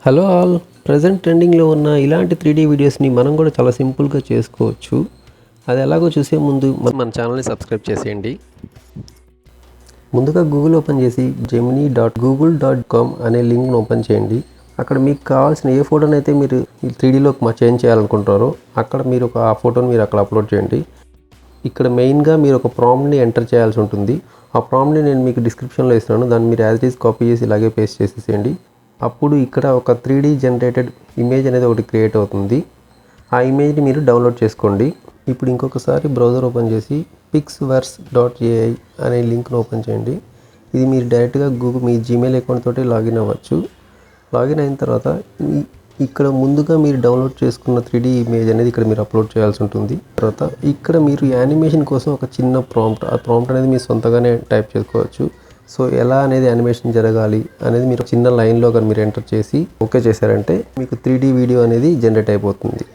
Hello all, present ట్రెండింగ్లో ఉన్న ఇలాంటి 3D వీడియోస్ని మనం కూడా చాలా సింపుల్గా చేసుకోవచ్చు. అది ఎలాగో చూసే ముందు మన ఛానల్ని సబ్స్క్రైబ్ చేసేయండి. ముందుగా గూగుల్ ఓపెన్ చేసి gemini.google.com అనే లింక్ను ఓపెన్ చేయండి. అక్కడ మీకు కావాల్సిన ఏ ఫోటోని అయితే మీరు 3Dలోకి చేంజ్ చేయాలనుకుంటారో అక్కడ మీరు ఆ ఫోటోని మీరు అక్కడ అప్లోడ్ చేయండి. ఇక్కడ మెయిన్గా మీరు ఒక ప్రాంప్ట్ని ఎంటర్ చేయాల్సి ఉంటుంది. ఆ ప్రాంప్ట్ని నేను మీకు డిస్క్రిప్షన్లో ఇస్తున్నాను. దాన్ని మీరు యాజ్ ఇట్ ఈస్ కాపీ చేసి ఇలాగే పేస్ట్ చేసేసేయండి. అప్పుడు ఇక్కడ ఒక 3D జనరేటెడ్ ఇమేజ్ అనేది ఒకటి క్రియేట్ అవుతుంది. ఆ ఇమేజ్ని మీరు డౌన్లోడ్ చేసుకోండి. ఇప్పుడు ఇంకొకసారి బ్రౌజర్ ఓపెన్ చేసి pixverse.ai అనే లింక్ను ఓపెన్ చేయండి. ఇది మీరు డైరెక్ట్గా మీ జీమెయిల్ అకౌంట్ తోటి లాగిన్ అవ్వచ్చు. లాగిన్ అయిన తర్వాత ఇక్కడ ముందుగా మీరు డౌన్లోడ్ చేసుకున్న 3D ఇమేజ్ అనేది ఇక్కడ మీరు అప్లోడ్ చేయాల్సి ఉంటుంది. తర్వాత ఇక్కడ మీరు యానిమేషన్ కోసం ఒక చిన్న ఆ ప్రాంప్ట్ అనేది మీరు సొంతగానే టైప్ చేసుకోవచ్చు. సో ఎలా అనేది యానిమేషన్ జరగాలి అనేది మీరు చిన్న లైన్లో కానీ మీరు ఎంటర్ చేసి ఓకే చేశారంటే మీకు 3D వీడియో అనేది జనరేట్ అయిపోతుంది.